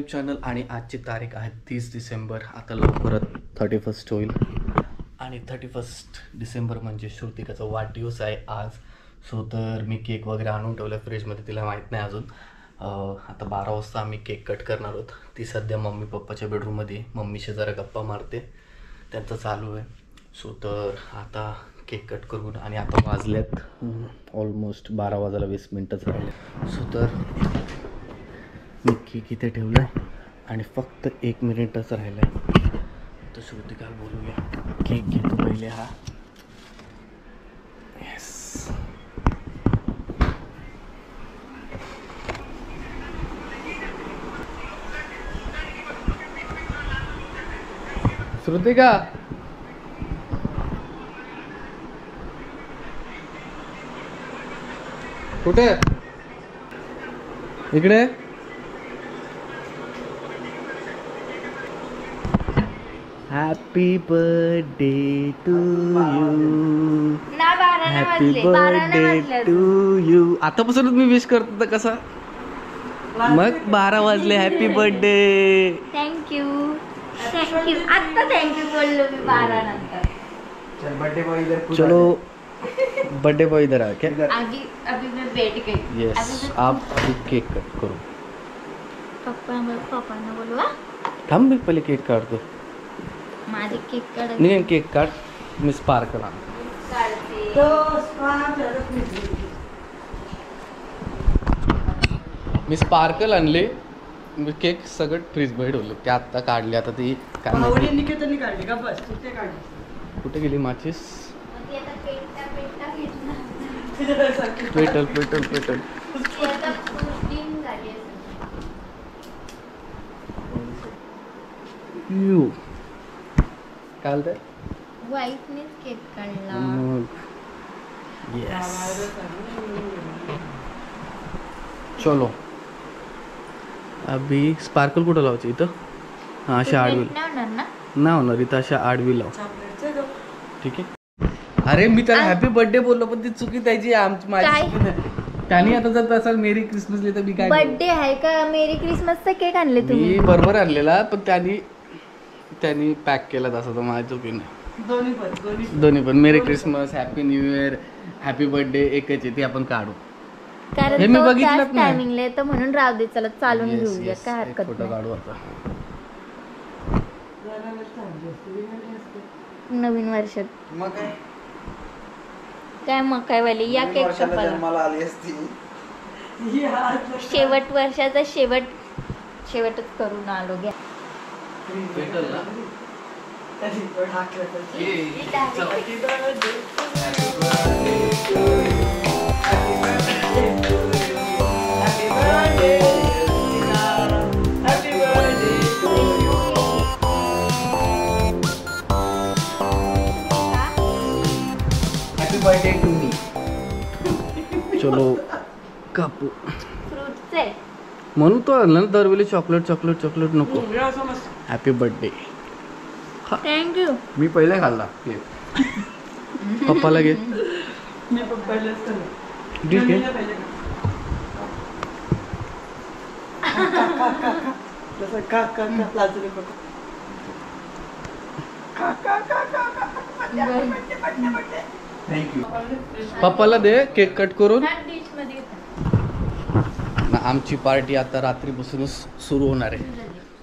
Channel आणि आजची तारीख आहे 30 डिसेंबर. आता लवकरच 31 होईल आणि 31 डिसेंबर म्हणजे श्रुतिकाचा वाढदिवस आहे आज. सो तर मी केक वगैरे आणून ठेवला फ्रीजमध्ये, तिला माहीत नाही अजून. आता 12 वाजता आम्ही केक कट करणार आहोत. ती सध्या मम्मी पप्पाच्या बेडरूममध्ये मम्मीशी जरा गप्पा मारते, त्यांचं चालू आहे. सो तर आता केक कट करून आणि आता वाजल्यात ऑलमोस्ट 12 वाजायला 20 मिनटंच राहिले. सो तर मी केक इथे ठेवला आहे आणि फक्त 1 मिनिटच राहिलं आहे. तर श्रुतिकाला बोलूया, केक घेतो पहिले हा. येस, श्रुतिका कुठे? इकडे. Happy birthday to you, happy birthday to you. आतापासूनच मी विश करतो तर कसा मग 12 वाजले. Happy birthday. Thank you thank you. आता थँक्यू बोललो मी 12 नंतर. चल बर्थडे बॉय इधर. चलो बर्थडे बॉय इधर आ क्या? अभी अभी मैं बैठ गई. यस, आप अभी केक कट करो. पप्पांना बोलवा. थांब, मी पहिले केक काढतो. माझे केक काढ. नाही, केक काढ. मी स्पार्कल आण. मी स्पार्कल आणले. मी केक सगळं फ्रीज मध्ये ठेवले. ते आत्ता काढले. आता ती काय कुठे गेली माचीस? पेटल पेटल पेटल. यू काय बोलते? वाईफनेच केक काढला. येस, चलो. अभी स्पार्कल कुठं लावायची? इथं. हां, अशा आडवी नाही होणार. इथं अशा आडवी लाव. ठीक आहे. अरे मी त्याला हॅपी बर्थडे बोललो, पण ती चुकी त्याची आमची माझी. त्याने आता जर तसा मेरी क्रिसमस लिहिलं तर मी काय? बर्थडे आहे का? मेरी क्रिसमसचा केक आणले तुम्ही? मी बरोबर आणलेला, पण त्यांनी पॅक केला तसा. तर माझ्या चुकीने दोन्ही पण मेरी Christmas, happy new year, happy birthday एकच आहे. ती आपण काढू, कारण हे मी तो बघितलंच त्याच नाही. टायमिंगला येतो म्हणून राहू दे. चला चालून Yes, घेऊया, yes, काय एक हरकत फोटो नाही. काढू आता. नवीन वर्षात मग काय? काय मग काय वाली या केक कापायला. जन्माला आली असती. शेवट वर्षाचा शेवटच करून आलो. घ्या. Birthday to me. चलो कापू. फ्रुट्स आहे म्हणून तो आणला ना दरवेळी. चॉकलेट चॉकलेट चॉकलेट नको. Happy birthday. थँक्यू. मी पहिले खाल्ला केक. पप्पाला घे. ठीक आहे. थँक्यू. पप्पाला दे केक कट करून. आमची पार्टी आता रात्रीपासूनच सुरू होणार आहे,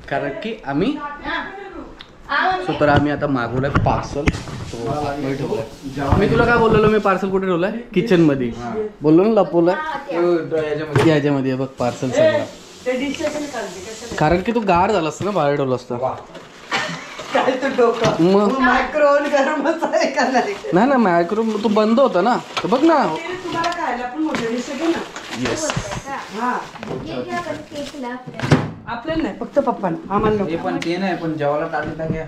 कारण की आम्ही तर आम्ही आता मागवलं पार्सल. मी तुला काय बोललो? मी पार्सल कुठे ठेवलंय? किचन मध्ये. बोललो ना लपवलंय याच्यामध्ये. बघ पार्सल सगळं, कारण की तू गार झाला असता ना, बाहेर ठेवलं असतं. मग मायक्रोवेव्ह गरमच आहे का नाही? नाही ना, मायक्रोवेव्ह तो बंद होता ना. तर बघ ना. येस, आपल्याला नाही, फक्त पप्पांना. आम्हाला ये पण ते नाही, पण जेवायला टाकली था क्या?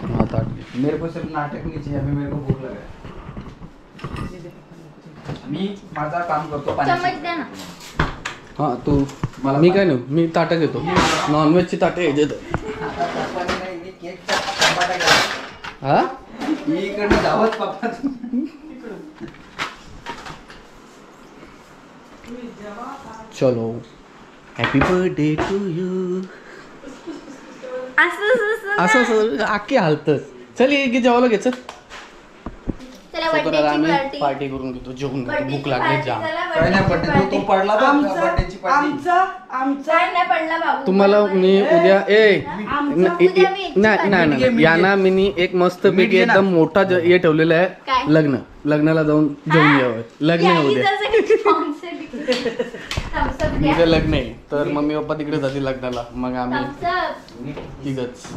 हाँ ताट घे. मेरे को सिर्फ नाटक नहीं चाहिए. अभी मेरे को भूख लगा है. मी माझा काम करतो. चम्मच द्या ना. हां तू. मी काय नाही, मी ताटं घेतो. नॉनव्हेजची ताटे देतो. हा इकडे धावत पप्पा. चलो हॅपी बर्थडे टू यू. असं असं आखे हालतच. चल ये की जेवायला घे चल. चला तर बर्थडेची आम्ही पार्टी. पार्टी करून घेतो, जेवून घेतो, भूक लागली जाम. काय नाही पडते तो पडला बघ बर्थडेची पार्टी. आमचा नाही पडला बाबू. तुम्हाला मी उद्या नाही मीठ यांना मी एक मस्त मीठ पैकी घे ना. एकदम मोठा हे ठेवलेला आहे. काय? लग्नाला जाऊन जेवून यावं. लग्न आहे उद्या, उद्या लग्न आहे. तर मम्मी पप्पा तिकडे जातील लग्नाला, मग आम्ही तिघच.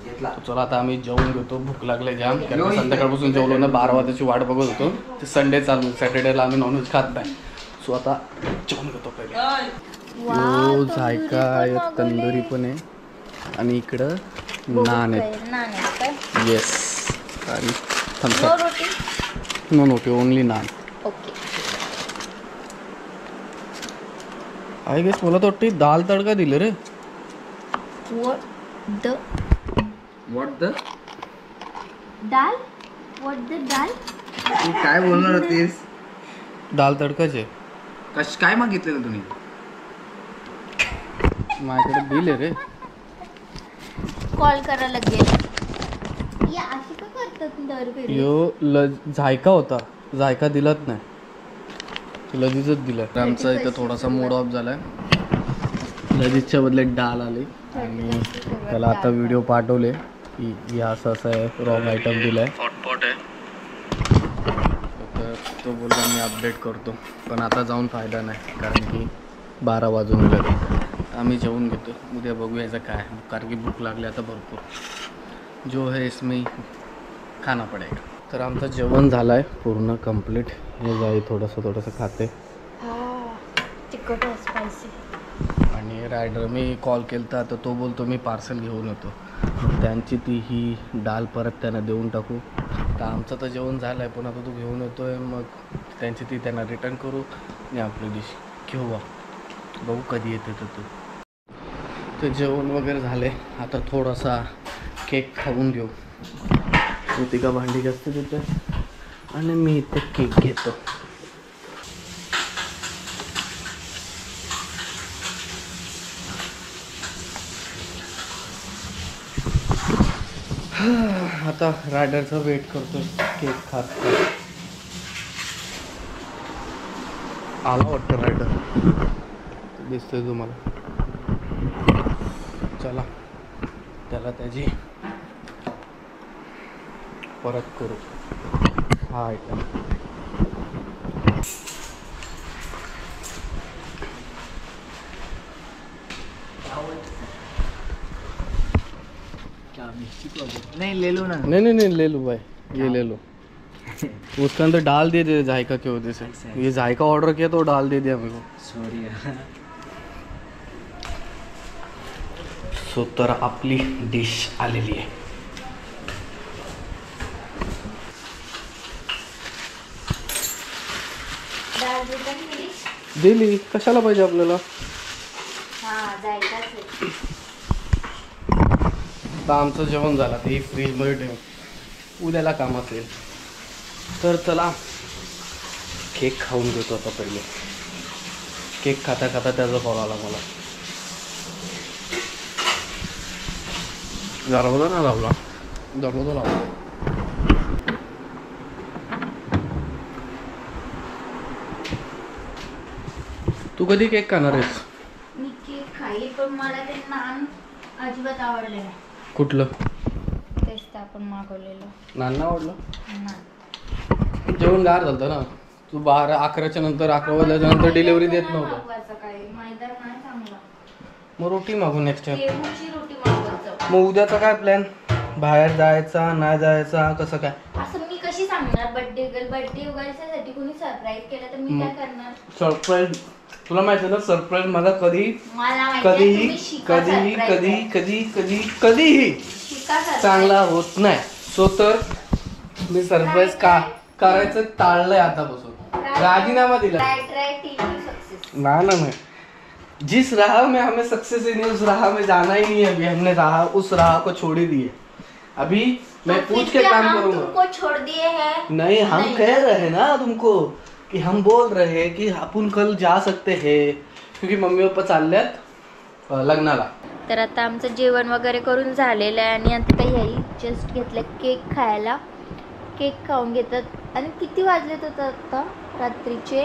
घेतला. चला आता आम्ही जेवून घेतो, भूक लागले जाम. कारण की संध्याकाळपासून जेवलो ना, 12 वाजायची वाट बघत होतो. ते संडे चालू, सॅटर्डेला आम्ही नॉनव्हेज खात नाही. सो आता जेवून घेतो पहिले. जायका तंदुरी पण आहे आणि इकडं नान आहेत. येस, आणि Thums Up. No naughty, only naan. Okay. I guess मला तर वाटतं दाल तडका दिलं रे. What the dal. What the dal. तू काय बोलणार होतीस? दाल तडकाचे काय मागितलेलं तुम्ही? माझ्याकडे बिल आहे रे. कॉल करा लगेच. या अशी का करतात दर यो जायका होता, जायका दिलाच नाही, लजीजच दिलाय. आमचा इथं थोडासा मूड ऑफ झालाय. लजीजच्या बदले डाल आली आणि त्याला आता व्हिडिओ पाठवले की असं असं आहे, रॉंग आयटम दिलाय. हॉटपॉट आहे. तर तो बोलला मी अपडेट करतो, पण आता जाऊन फायदा नाही कारण की 12 वाजून गेले. आम्ही जेवून घेतो, उद्या बघूया याचं काय, कारण की भूक लागली आता भरपूर. जो है इसमें खाना पडेगा. तर आमचं जेवण झालं आहे पूर्ण कंप्लीट. हे जाई थोडंसं खाते. तिखट स्पायसी. आणि रायडर मी कॉल केला तर तो बोलतो मी पार्सल घेऊन येतो. त्यांची ती ही डाल परत त्यांना देऊन टाकू. तर आमचं तर जेवण झालं आहे, पण आता तो घेऊन येतो आहे, मग त्यांची ती त्यांना रिटर्न करू आणि आपली डिश घेऊ. बघू कधी येते तर तू. तर जेवण वगैरे झाले, आता थोडासा केक खाऊन घेऊ. कृतिका भांडी घासते तिथे आणि मी इथे केक घेतो. आता रायडरचा वेट करतो केक खात. आला वाटतं रायडर, दिसतोय तुम्हाला. चला त्याला त्याची परत करू हा आयटम. नहीं ले लो ना. नहीं ले लो भाई, ये ले लो. उसके अंदर डाल दिए थे जायका के वजह से. ये जायका ऑर्डर किया तो डाल दे दिया मेरे को. सॉरी. सो तर आपली डिश आलेली आहे. दाल रिटर्न केली. दिली, कशाला पाहिजे आपल्याला. हा जायचं. आता आमचं जेवण झालं, ते फ्रीजमध्ये ठेव, उद्याला काम असेल. तर चला केक खाऊन घेतो आता पहिले. केक खाता खाता त्याचा कॉल आला मला. दरवाजा ना लावला, दरवाजा लावला. तू कधी केक खाणार आहेस? मी केक खाईल, पण मला ते नान अजिबात आवडले नाही. कुठलं तेच तर आपण मागवलेलं नाना आवडलं? नान. जेवण गार झालं ना. तू 11च्या नंतर 11 वाजल्याच्या नंतर डिलिव्हरी देत नव्हतं. मागवायचं काय मैदा नाही चांगला. मग रोटी मागू नेक्स्ट टाइम. गेहूची रोटी मागवायचं. मग उद्याचा काय प्लॅन? बाहेर जायचा नाही जायचा कसं काय? असं मी कशी सांगणार? बर्थडे उगायसाठी कोणी सरप्राईज केलं तर मी काय करणार? सरप्राईज तुला माहिती ना, सरप्राईज मला कधीही मला माहिती आहे, कधीही तुम्ही शिका कधीही surprise कधी आहे. कधी कधी कधीही शिका surprise. चांगला होत नाही. सो तर मी सरप्राईज का करायचं टाळलंय आतापासून. राजीनामा दिला. Try till you success. ना नहीं, जिस राह में हमें सक्सेस ही नहीं उस राह में जाना ही नहीं है. अभी हमने राह उस राह को छोड़ ही दिए. अभी मैं तो पूछ फिर के क्या काम हम करूंगा. तुमको छोड़ दिए हैं? नहीं, हम नहीं. कह रहे हैं ना तुमको कि हम बोल रहे हैं कि अपन कल जा सकते हैं, क्योंकि मम्मी पप्पा चालल्यात लग्नाला. तर आता आमचं जेवण वगैरे करून झालेलं आहे आणि आता ह्याही जस्ट घेतलं केक खायला. केक खाऊन घेतात. आणि किती वाजलेत होतं आता रात्रीचे?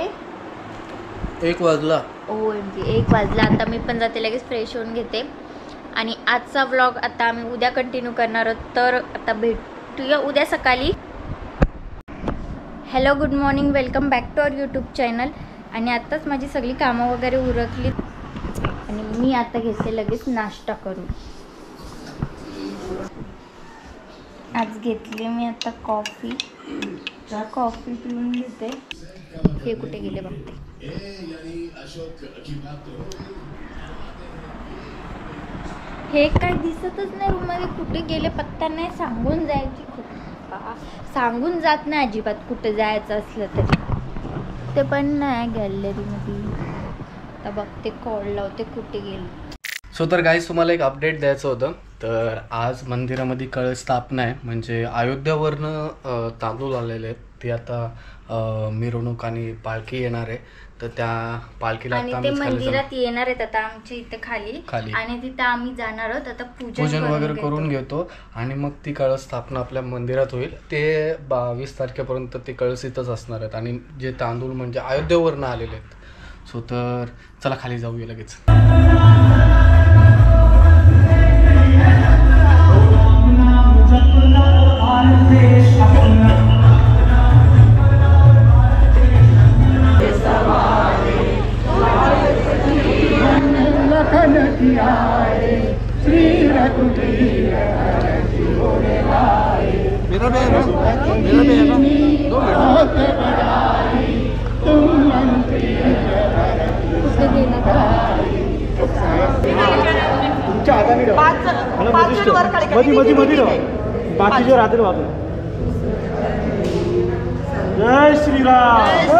1 वाजला. OMG 1 वाजला. आता मी पण जाते लगेच फ्रेश होऊन घेते आणि आजचा व्लॉग आता आम्ही उद्या कंटिन्यू करणार आहोत. तर आता भेटूया उद्या सकाळी. Hello good morning, welcome back to our YouTube channel. आणि आत्ताच माझी सगळी कामं वगैरे उरकली आणि मी आता घेते लगेच नाश्ता करून. आज घेतली मी आता कॉफी पिऊन घेते. हे कुठे गेले बघते. हे काय दिसतच नाही रूममध्ये, कुठे गेले पत्ता नाही. सांगून जायची सांगून जात नाही अजिबात कुठे जायचं असलं तरी. ते पण नाही गॅलरीमध्ये. आता बघते, कॉल लावते कुठे गेले. सो तर गाईज तुम्हाला एक अपडेट द्यायचं होतं. तर आज मंदिरामध्ये कळस स्थापना आहे. म्हणजे अयोध्यावरनं तांदूळ आलेले आहेत. ते आता मिरवणूक आणि पालखी येणार आहे. तर त्या पालखीला आणि ते मंदिरात येणार आहेत आता आमच्या इथे खाली आणि तिथं आम्ही जाणार आहोत. आता पूजन वगैरे करून घेतो आणि मग ती कळस स्थापना आपल्या मंदिरात होईल. ते 22 तारखेपर्यंत ते कळस इथंच असणार आहेत. आणि जे तांदूळ म्हणजे अयोध्येवरनं आलेले आहेत. सो तर चला खाली जाऊया लगेच. बाकीचे राहतील बाजूला. जय Shriram.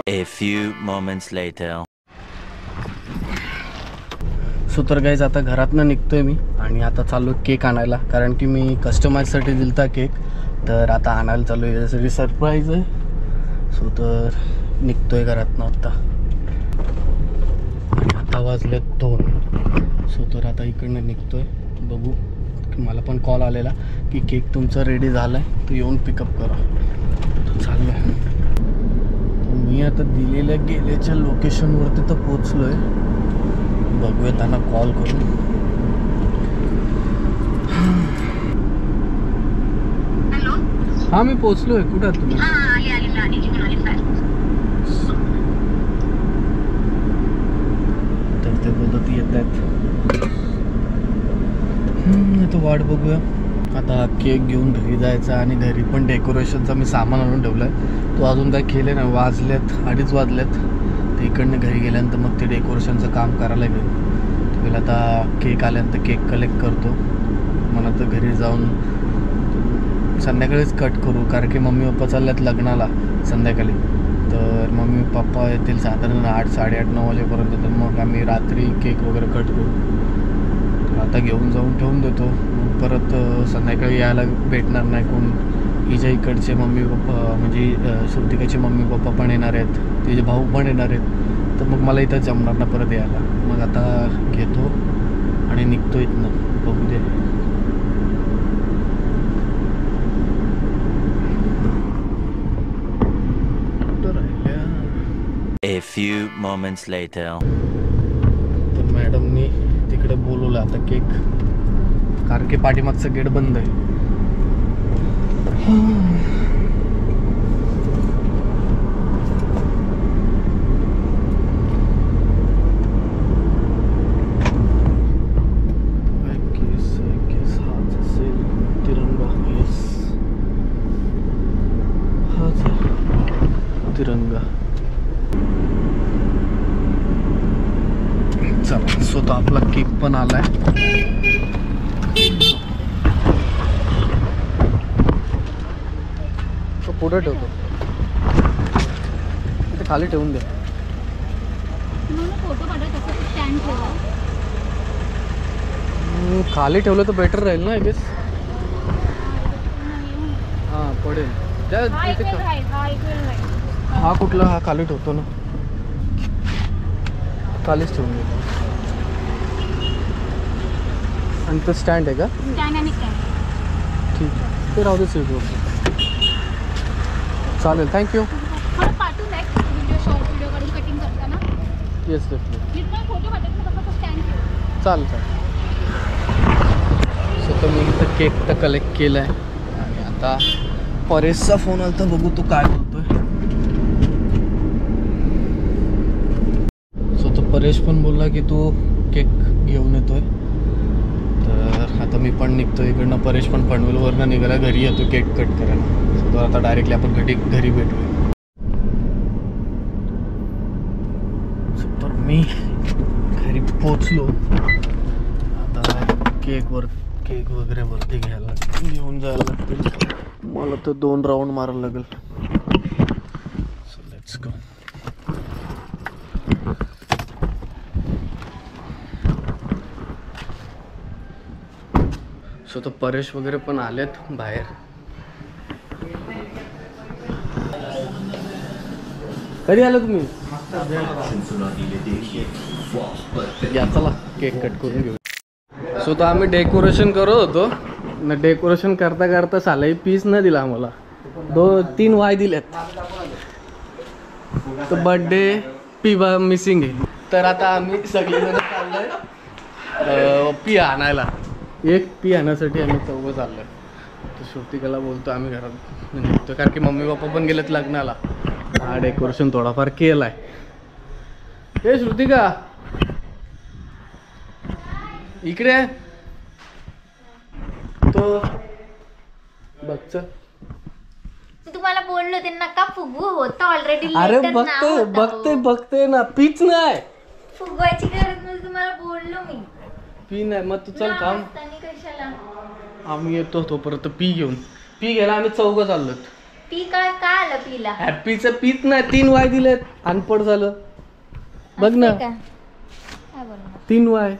A few moments later. So तर गाईज आता घरातनं निघतोय मी आणि आता चाललो केक आणायला. कारण की मी कस्टमाइजसाठी दिलता केक. तर आता आणायला चालू आहे. याच्यासाठी सरप्राईज आहे. सो तर निघतोय घरातनं आता. आणि आता वाजले 2. सो तर आता इकडनं निघतोय. बघू, मला पण कॉल आलेला की केक तुमचा रेडी झाला आहे, तर येऊन पिकअप करा. चाललो आहे मी आता दिलेल्या गेल्याच्या लोकेशनवरती तर पोचलो आहे. बघूया त्यांना कॉल करून. हां मी पोचलो आहे. कुठं आहात तुम्ही? तर ते बोलत येत आहेत. आता वाट बघूया. आता केक घेऊन घरी जायचा आणि घरी पण डेकोरेशनचा मी सामान आणून ठेवलं आहे. तो अजून काय केले नाही. वाजलेत 2:30 वाजलेत. तर इकडनं घरी गेल्यानंतर मग ते डेकोरेशनचं काम करायला लागेल. पहिला आता केक आल्यानंतर केक कलेक्ट करतो. मला तर घरी जाऊन संध्याकाळीच कट करू, कारण की मम्मी पप्पा चालल्यात लग्नाला संध्याकाळी. तर मम्मी पप्पा येतील साधारण 8, 8:30, 9 वाजेपर्यंत. तर मग आम्ही रात्री केक वगैरे कट करू. तर आता घेऊन जाऊन ठेवून देतो, मग परत संध्याकाळी यायला भेटणार नाही कोण. हिच्या इकडचे मम्मी पप्पा म्हणजे श्रुतिकाचे मम्मी पप्पा पण येणार आहेत, तिचे भाऊ पण येणार आहेत. तर मग मला इथं जमणार ना परत यायला. मग आता घेतो आणि निघतो इथनं, बघू दे. A few moments later. तर मॅडमनी तिकडे बोलवलं आता केक, कारण की पाठीमागचं गेट बंद आहे. हाच असेल तिरंगा. येस, हाच आहे तिरंगा. चला, स्वतः आपला केक पण आलाय. तो पुढे ठेवतो, ते खाली ठेवून दे. फोटो काढत असं स्टँड ठेवा. खाली ठेवलं तर बेटर राहील ना, आय गेस. हां, पडेल त्या तिथे. हा कुठला? हा खाली ठेवतो ना, खालीच ठेवून दे. आणि तो स्टँड आहे का? स्टँड आणि काय ठीक आहे, ते राहू दे सीटवर. चालेल, थँक्यू. मला पाठवून द्या व्हिडिओ, शॉर्ट व्हिडिओ काढून कटिंग करताना. Yes definitely. मी तुम्हाला फोटो पाठवते ना, तसं स्टँड ठेवा. चालेल चालेल. सो तर मी इथं केक तर कलेक्ट केला आहे आणि आता परेशचा फोन आला, तर बघू तो काय बोलतोय. सो तो परेश पण बोलला की तू केक घेऊन येतोय. तर आता मी पण निघतो इकडनं. परेश पण पनवेलवरनं निघाला, घरी येतो केक कट करायला. सो तर आता डायरेक्टली आपण घरी भेटूया. सो तर मी घरी पोचलो. आता केक वगैरे वरती घेऊन जायला लागतील. मला तर 2 राऊंड मारायला लागेल. So let's go. सो तो परेश वगैरे पण आलेत बाहेर. कधी आलं तुम्ही? या चला केक कट करून घेऊ. सो तर आम्ही डेकोरेशन करत होतो ना. डेकोरेशन करता करता सालाही पीस न दिला आम्हाला. 2-3 वाय दिल्यात. तर बर्थडे पी मिसिंग आहे. तर आता आम्ही सगळेजण चाललोय पी आणायला. एक पी आणण्यासाठी आम्ही 4 चाललोय. तर श्रुतिकाला बोलतो आम्ही घरात निघतो, कारण की मम्मी पप्पा पण गेलेत लग्नाला. हा डेकोरेशन थोडाफार केलाय. हे श्रुतिका इकडे तो बघ. तुम्हाला बोललो ते नका फुगू, होतं ऑलरेडी. अरे बघते ना, पीच नाही फुगवायची गरज नाही, तुम्हाला बोललो मी. पी नाही. मग तू चल काम. कशाला? आम्ही येतो तोपर्यंत पी घेऊन. पी घ्यायला आम्ही 4 चाललोत. पी काय आलं पीला? हॅपीचं पीत नाही. 3 वाय दिलेत. अनपड झालं बघ ना. 3 वाय.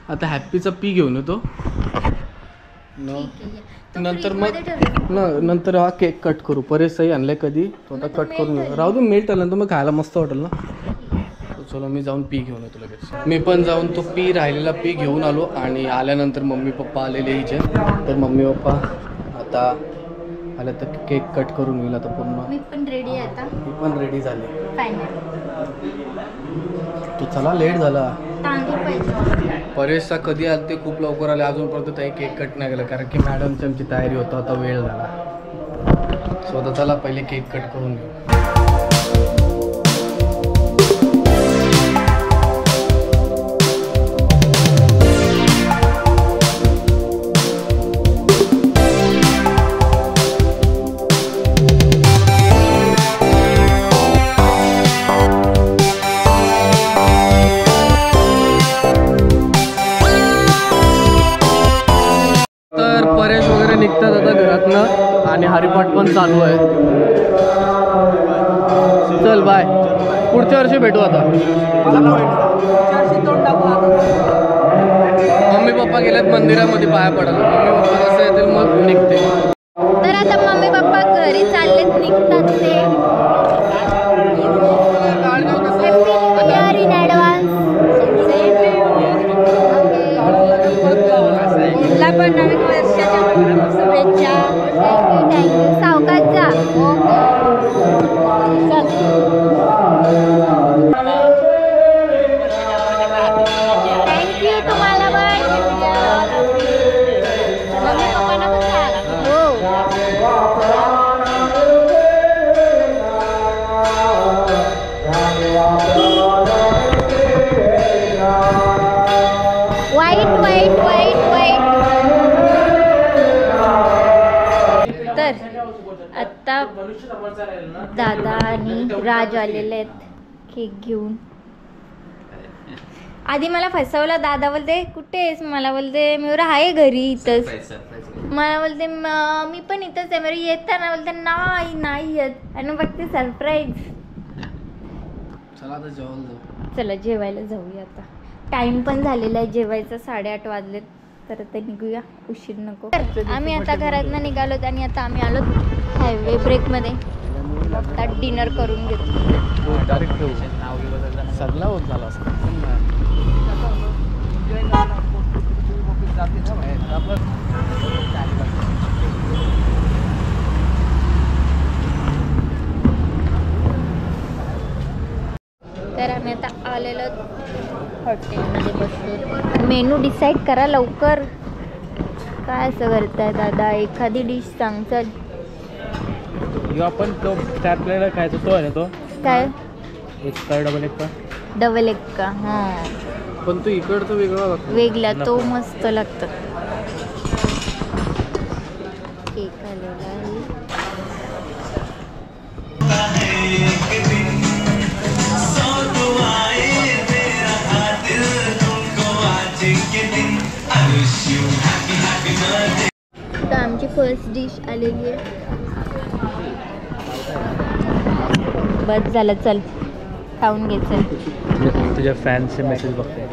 आता हॅपीचा पी घेऊन येतो. नंतर मग नंतर हा केक कट करू. परेश सही आणले कधी, तो आता कट करून घेऊ. राहू दे, मिळत नंतर मग खायला मस्त वाटेल ना. चलो मी जाऊन पी घेऊन येतो लगेच. मी पण जाऊन तो पी राहिलेला पी घेऊन आलो. आणि आल्यानंतर मम्मी पप्पा आलेले हिचे. तर मम्मी पप्पा आता आलं तर केक कट करून घेईल आता पूर्ण. मी पण रेडी आहे आता. मी पण रेडी झाले. फायनल. तो चला लेट झाला. तांदूळ पाहिजे. परेशचा कधी आले ते खूप लवकर आले. अजूनपर्यंत काही केक कट नाही केलं, कारण की मॅडमची आमची तयारी होता. आता वेळ झाला. सो आता चला पहिले केक कट करून घेऊ. निघतात आता घरातनं. पूजापाठ पण चालू आहे. चल बाय, पुढच्या वर्षी भेटू आता. मम्मी पप्पा गेलेत मंदिरामध्ये पाया पडायला. मम्मी पप्पा कसं येतील मग निघते. तर आता मम्मी पप्पा घरी चाललेत, निघतात ते. इन ॲडव्हान्स पण नवीन वर्षाच्या शुभेच्छा. थँक्यू. सावकाश जा. थँक्यू तुम्हाला पण. मम्मी पप्पांना पण सांग. हो. वाईट वाईट वाईट वाईट. तर आता दादा आणि राज आलेले आहेत केक घेऊन. आधी मला फसवलं. दादा बोलते कुठे आहेस, मला बोलते मी आहे घरी इथंच. मला बोलते मी पण इथंच आहे. मी येताना बोलते नाही येत. आणि बघते सरप्राईज. चला आता जेवायला जाऊ. चला जेवायला जाऊया आता. टाइम पण झालेला आहे जेवायचा. 8:30 वाजलेत. तर आता निघूया, उशीर नको. आम्ही आता घरातनं निघालोत आणि आता आम्ही आलो हायवे ब्रेकमध्ये. आता डिनर करून घेतो. सगळा होत झाला असता. तर आम्ही आता आलेलो हॉटेलमध्ये बसलो. मेनू डिसाईड करा लवकर. काय असं करताय दादा, एखादी डिश सांग. चल आपण तो त्या आपल्याला खायचा तो आहे ना, तो काय एक का डबल एक का डबल एक का. हां पण तो इकडचं वेगळा लागतो. वेगळा तो मस्त लागतं. केक आलेला आहे. तर आमची फर्स्ट डिश आलेली आहे. बस झालं, चल खाऊन घे. चल तुझ्या फॅन्सचे मेसेज बघते,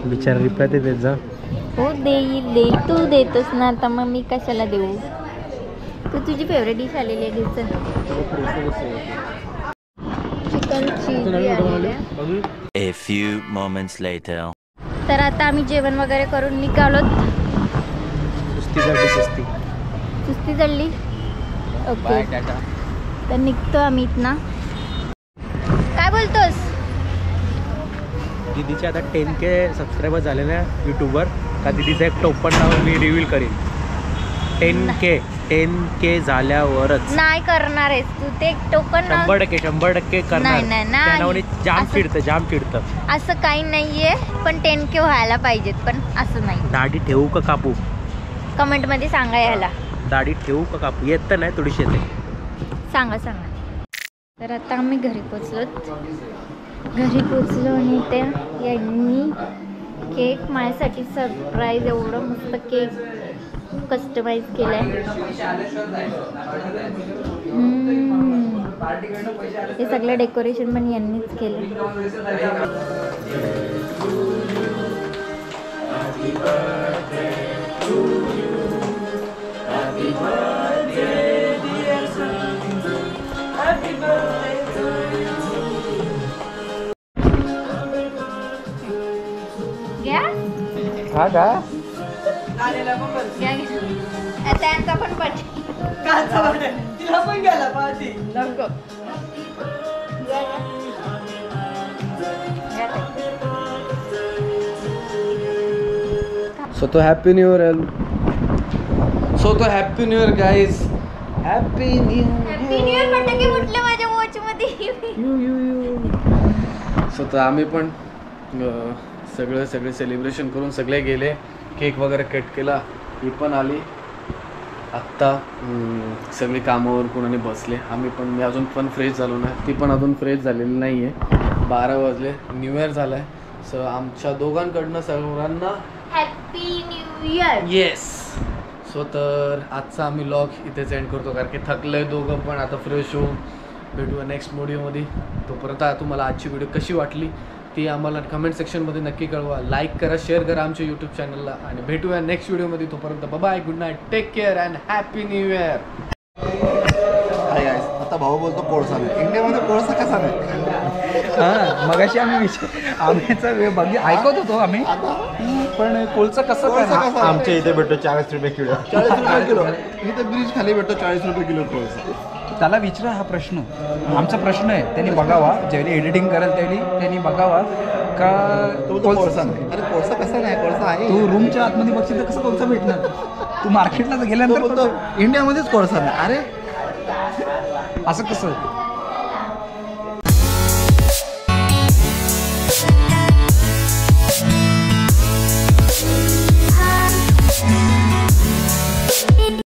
विचार रिप्लाय ते देत जा. हो देईल. तू देतोस ना आता, मग मी कशाला देऊ. तू तुझी फेवरेट डिश आलेली आहे. घे चल. चिकन चिली आलेली आहे. A few moments later. तर आता आम्ही जेवण वगैरे करून निघालोत. सुस्ती चढली. ओके तर निघतो आम्ही इथनं. काय बोलतोस. दीदीचे आता 10K सबस्क्रायबर झालेले आहे यूट्यूबवर. का दीदीचं एक टोपण नाव मी रिव्हील करीन. 10K झाल्यावरच नाही करणार आहेस तू ते टोकन. 100% करणार. त्या नावाने जाम चिडतं. असं काही नाहीये, पण 10K व्हायला पाहिजेत. पण असं नाही. दाढी ठेवू का कापू, कमेंट मध्ये सांगा. याला दाढी ठेवू का कापू. येत तर नाही, थोडीशी येते. सांगा. तर आता आम्ही घरी पोचलो आणि त्या यांनी केक माझ्यासाठी सरप्राईज एवढं मस्त केक कस्टमाइज केलाय. हे सगळं डेकोरेशन पण यांनीच केलं. घ्या हा का घ्या. त्यांचा पण पाठी तिला पण गेला पाठी. नको. सो तो happy new year. Happy new year guys. Happy new year. फटाके फुटले माझ्या वॉच मध्ये. सो तर आम्ही पण सगळे सेलिब्रेशन करून सगळे गेले. केक वगैरे कट केला. ही पण आली आत्ता. सगळे कामावर कोणाने बसले. मी अजून पण फ्रेश झालो नाही. ती पण अजून फ्रेश झालेली नाही आहे. 12 वाजले. न्यू इयर झालं आहे. सो आमच्या दोघांकडनं सर्वांना happy new year. Yes. So तर आजचा आम्ही लॉग इथेच एंड करतो, कारण की थकलं दोघं पण. आता फ्रेश होऊन भेटूया नेक्स्ट व्हिडिओमध्ये. तोपर्यंत तुम्हाला आजची व्हिडिओ कशी वाटली ती आम्हाला कमेंट सेक्शनमध्ये नक्की कळवा. लाईक करा, शेअर करा आमच्या यूट्यूब चॅनलला आणि भेटूया नेक्स्ट व्हिडिओमध्ये. तोपर्यंत bye, good night, take care and happy new year. आता भाऊ बोलतो कोळसा नाही, इंडियामध्ये कोळसा कसा नाही. हां मगाशी आम्हीचा वेळ ऐकत होतो आम्ही, पण कोळसा कसं आमच्या इथे भेटतो 40 रुपये किलो. 40 रुपये किलो. इथे ब्रिज खाली भेटतो 40 रुपये किलो कोळसा. त्याला विचारा हा प्रश्न, आमचा प्रश्न आहे. त्यांनी बघावा, ज्यावेळी एडिटिंग करेल त्यावेळी त्यांनी बघावा का कोळसा नाही. अरे कोळसा कसा नाही, कोळसा आहे. तू रूमच्या आतमध्ये बघशील तर कसं कोळसा भेटणार. तू मार्केटला गेल्यानंतर इंडियामध्येच कोळसा नाही. अरे असं कसं